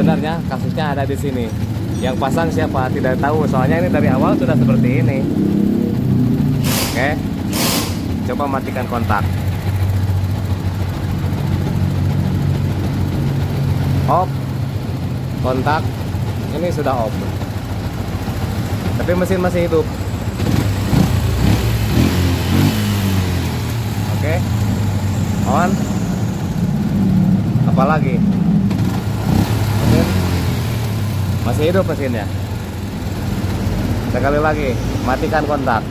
sebenarnya kasusnya ada di sini. Yang pasang siapa tidak tahu, soalnya ini dari awal sudah seperti ini. Oke, coba matikan kontak. Off kontak, ini sudah off, tapi mesin masih hidup. Oke, on. Apalagi mesin masih hidup mesinnya. Sekali lagi, matikan kontak.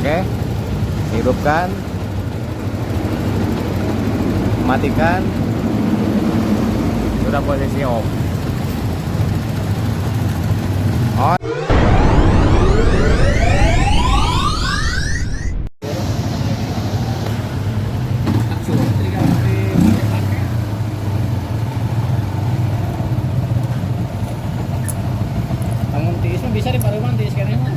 Oke, hidupkan, matikan, sudah posisi off. On. Bisa di paruman di sekarang mah.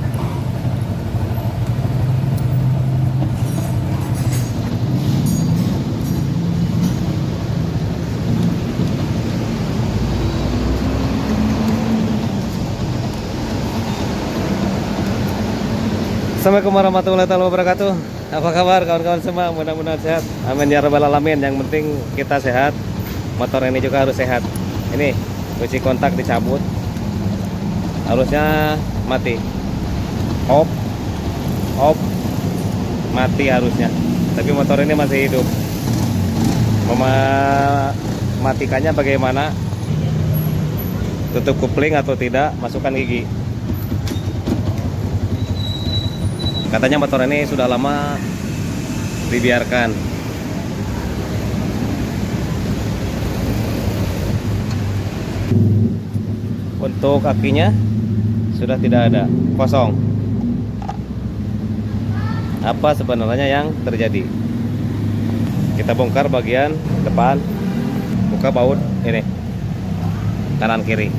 Assalamualaikum warahmatullahi wabarakatuh. Apa kabar kawan-kawan semua? Mudah-mudahan sehat. Amin ya rabbal alamin. Yang penting kita sehat. Motor ini juga harus sehat. Ini kunci kontak dicabut. Harusnya mati. Off. Off. Mati harusnya. Tapi motor ini masih hidup. Mematikannya bagaimana? Tutup kopling atau tidak? Masukkan gigi. Katanya motor ini sudah lama dibiarkan. Untuk akinya sudah tidak ada, kosong. Apa sebenarnya yang terjadi? Kita bongkar bagian depan, buka baut ini, kanan kiri.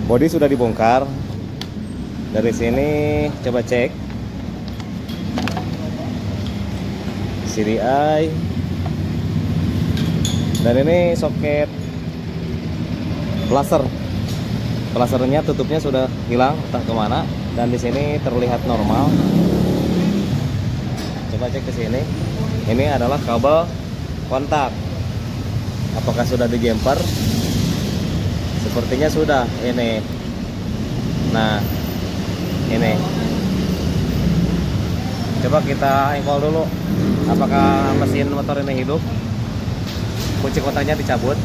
Bodi sudah dibongkar. Dari sini coba cek. CDI, dan ini soket plaster. Plasternya tutupnya sudah hilang entah kemana, dan di sini terlihat normal. Coba cek ke sini. Ini adalah kabel kontak. Apakah sudah dijemper? Sepertinya sudah. Ini. Nah, ini. Coba kita engkol dulu. Apakah mesin motor ini hidup? Kunci kontaknya dicabut.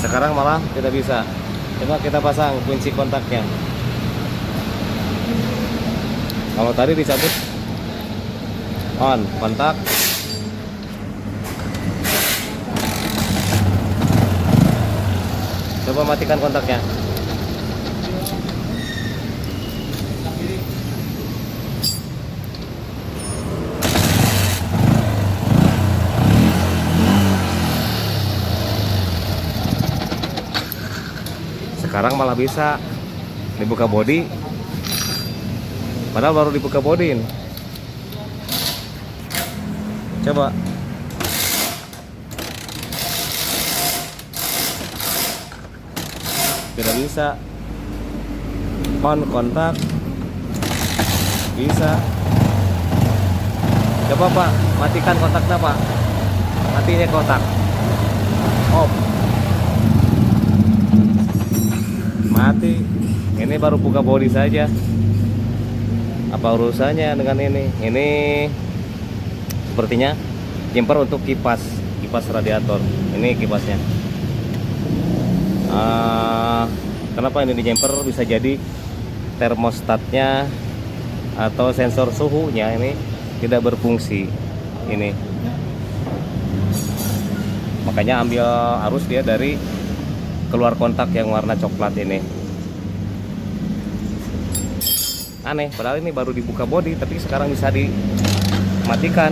Sekarang malah tidak bisa. Coba kita pasang kunci kontaknya. Kalau tadi dicabut, on kontak. Coba matikan kontaknya. Sekarang malah bisa dibuka bodi. Padahal baru dibuka bodin. Coba. Tidak bisa. On kontak. Bisa. Coba Pak, matikan kontaknya Pak. Matinya kontak. Off. Mati. Ini baru buka bodi saja. Apa urusannya dengan ini? Ini sepertinya jumper untuk kipas radiator. Ini kipasnya. Kenapa ini di jumper? Bisa jadi termostatnya atau sensor suhunya ini tidak berfungsi. Ini makanya ambil arus dia dari keluar kontak yang warna coklat ini. Aneh, padahal ini baru dibuka bodi, tapi sekarang bisa dimatikan.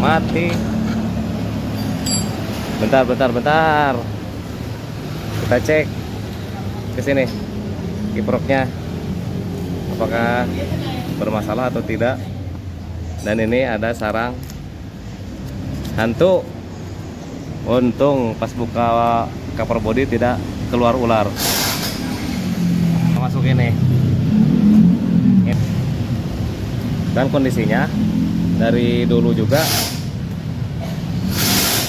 mati. Bentar. Kita cek ke sini kiproknya apakah bermasalah atau tidak. Dan ini ada sarang hantu. Untung pas buka cover body tidak keluar ular. Masuk ini. Dan kondisinya dari dulu juga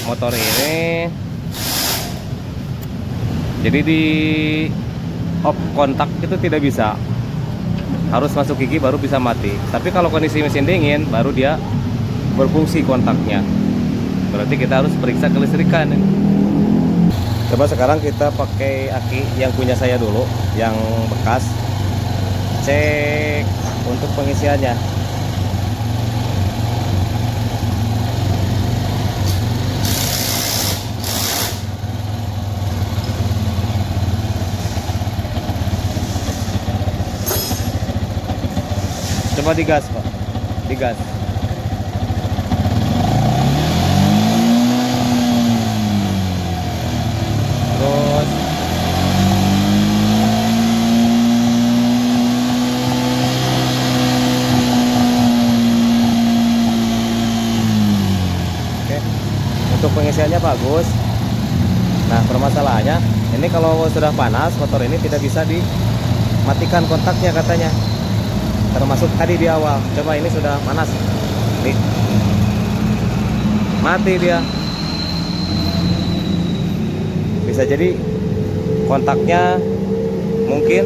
motor ini jadi di off kontak itu tidak bisa, harus masuk gigi baru bisa mati. Tapi kalau kondisi mesin dingin baru dia berfungsi kontaknya. Berarti kita harus periksa kelistrikan. Coba sekarang kita pakai aki yang punya saya dulu, yang bekas. Cek untuk pengisiannya. Coba digas, Pak. Digas. Terus oke. Untuk pengisiannya bagus. Nah, permasalahannya ini kalau sudah panas motor ini tidak bisa dimatikan kontaknya katanya. Termasuk tadi di awal. Coba ini sudah panas. Nih. Mati dia. Bisa jadi kontaknya mungkin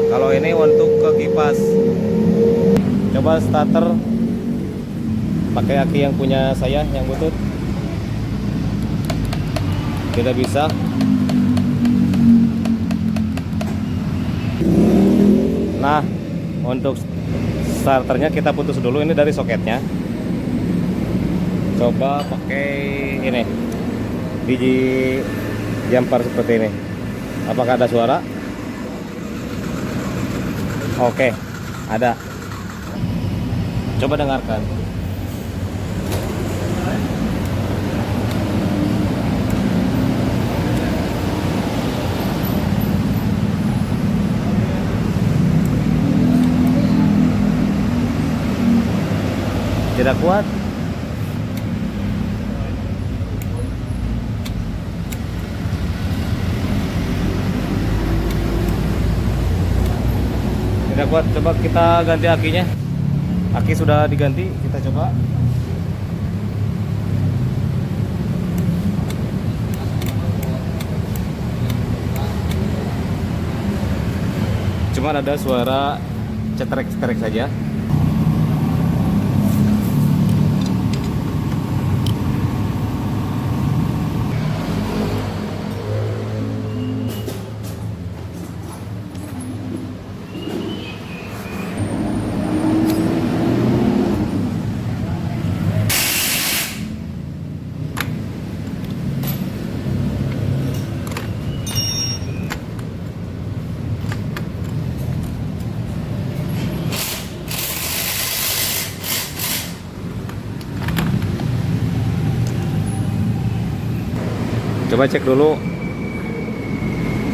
kalau ini untuk ke kipas. Coba starter pakai aki yang punya saya yang butut. Tidak bisa. Nah, untuk starternya kita putus dulu ini dari soketnya. Coba pakai ini biji jumper seperti ini. Apakah ada suara? Oke, ada. Coba dengarkan. Tidak kuat. Tidak kuat. Coba kita ganti akinya. Aki sudah diganti. Kita coba. Cuma ada suara cetrek-cetrek saja. Coba cek dulu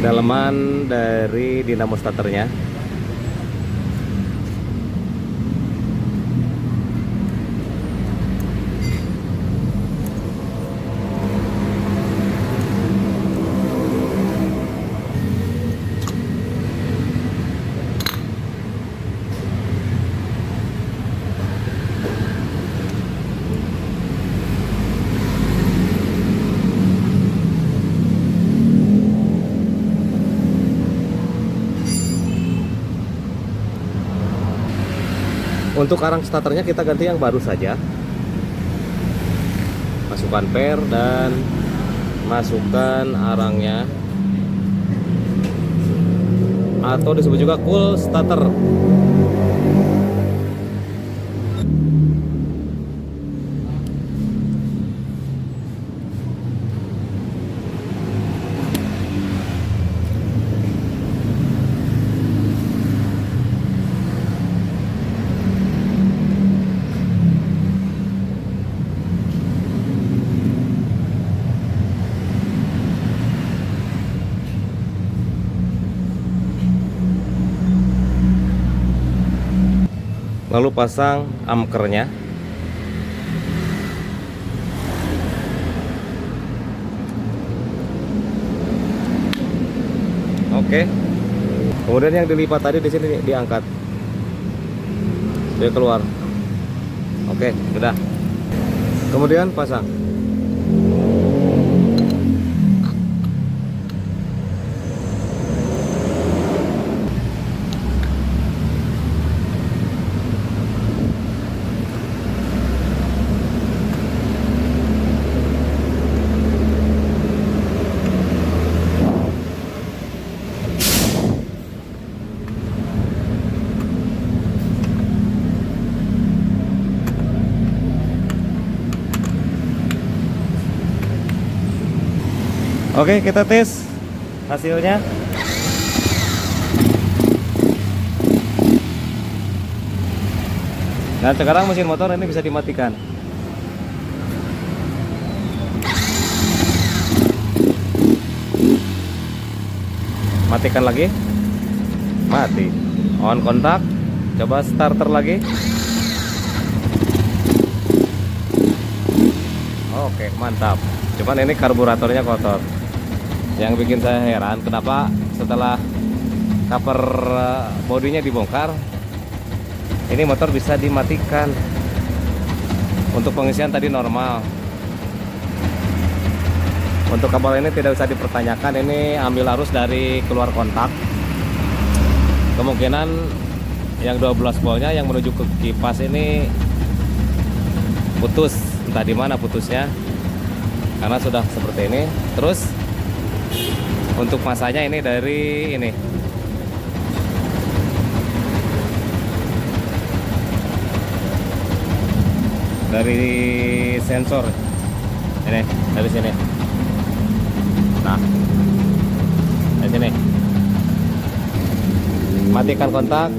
daleman dari dinamo starternya. Untuk arang starternya kita ganti yang baru saja. Masukkan per dan masukkan arangnya, atau disebut juga cool starter. lalu pasang amkernya. Oke. Kemudian yang dilipat tadi di sini diangkat. Dia keluar. Oke, udah. Kemudian pasang. Oke, kita tes hasilnya. Dan sekarang mesin motor ini bisa dimatikan. Matikan lagi. Mati. On kontak. Coba starter lagi. Oke, mantap. Cuman ini karburatornya kotor. Yang bikin saya heran, kenapa setelah cover bodinya dibongkar, ini motor bisa dimatikan. Untuk pengisian tadi normal. Untuk kabel ini tidak usah dipertanyakan, ini ambil arus dari keluar kontak. Kemungkinan yang 12 voltnya yang menuju ke kipas ini putus, entah di mana putusnya. Karena sudah seperti ini. Terus untuk masanya ini dari ini. Dari sensor. Ini, dari sini. Nah. Dari sini. Matikan kontak.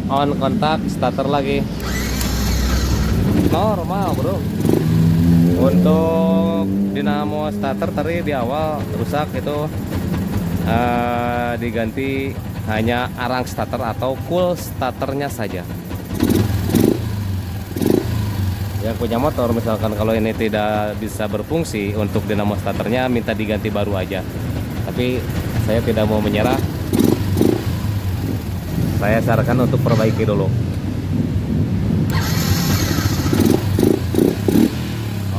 On kontak, starter lagi. Normal, Bro. Untuk dinamo starter tadi di awal rusak itu diganti hanya arang starter atau full starternya saja. Yang punya motor misalkan kalau ini tidak bisa berfungsi untuk dinamo starternya, minta diganti baru aja. Tapi saya tidak mau menyerah. Saya sarankan untuk perbaiki dulu.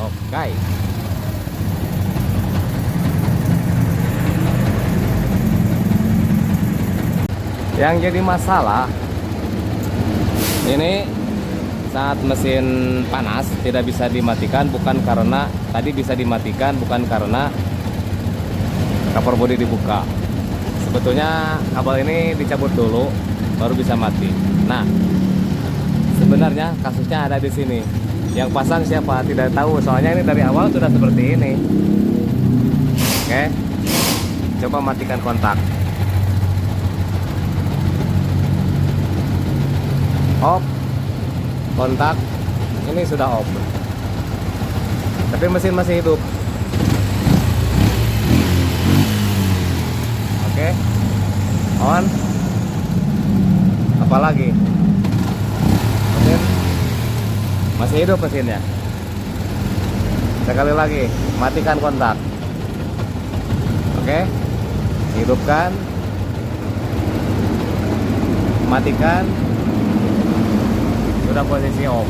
Oke. Yang jadi masalah ini saat mesin panas tidak bisa dimatikan, bukan karena tadi bisa dimatikan, bukan karena cover body dibuka. Sebetulnya kabel ini dicabut dulu baru bisa mati. Nah, sebenarnya kasusnya ada di sini. Yang pasang siapa tidak tahu, soalnya ini dari awal sudah seperti ini. Oke, coba matikan kontak. Off kontak, ini sudah off. Tapi mesin masih hidup. Oke, on. Apalagi mesin masih hidup mesinnya. Sekali lagi, matikan kontak. Oke, hidupkan, matikan. Sudah posisi off.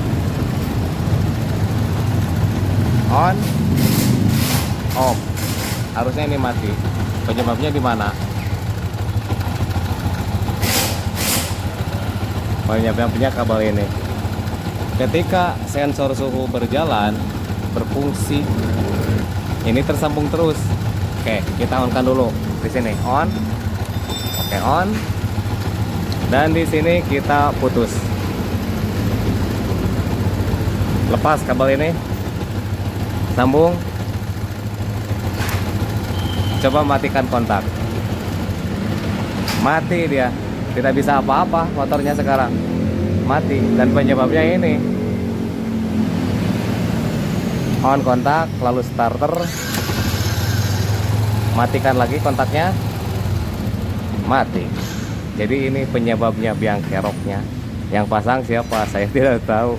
On, off. Harusnya ini mati. Penyebabnya di mana? Penyebabnya kabel ini. Ketika sensor suhu berjalan, berfungsi, ini tersambung terus. Oke, kita on-kan dulu di sini. On. Oke, on. Dan di sini kita putus. Lepas kabel ini. Sambung. Coba matikan kontak. Mati dia. Tidak bisa apa-apa motornya sekarang. Mati. Dan penyebabnya ini. On kontak, lalu starter. Matikan lagi kontaknya. Mati. Jadi ini penyebabnya biang keroknya. Yang pasang siapa? Saya tidak tahu.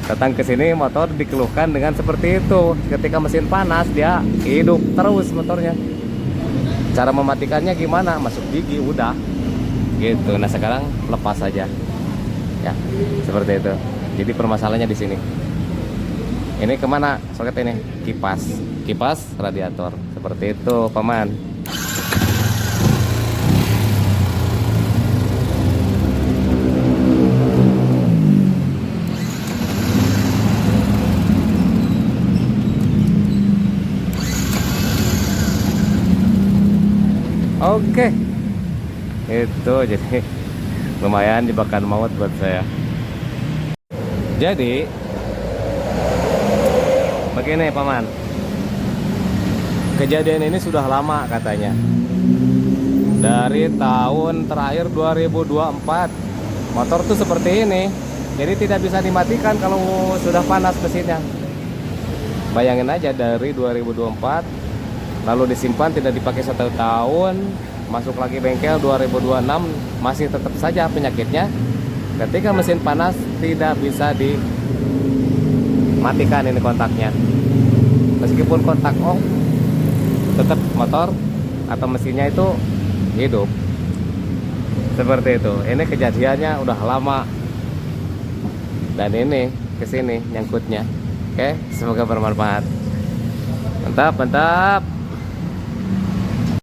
Datang ke sini motor dikeluhkan dengan seperti itu. Ketika mesin panas dia hidup terus motornya. Cara mematikannya gimana? Masuk gigi udah. Gitu. Nah, sekarang lepas saja. Ya, seperti itu. Jadi permasalahannya di sini. Ini kemana soket ini? Kipas radiator. Seperti itu, paman. Oke, itu jadi lumayan jebakan maut buat saya. Jadi begini paman, kejadian ini sudah lama katanya, dari tahun terakhir 2024. Motor tuh seperti ini, jadi tidak bisa dimatikan kalau sudah panas mesinnya. Bayangin aja, dari 2024 lalu disimpan tidak dipakai 1 tahun, masuk lagi bengkel 2026, masih tetap saja penyakitnya. Ketika mesin panas tidak bisa dimatikan ini kontaknya. Meskipun kontak off, tetap motor atau mesinnya itu hidup. Seperti itu. Ini kejadiannya udah lama. Dan ini kesini nyangkutnya. Oke, semoga bermanfaat. Mantap, mantap.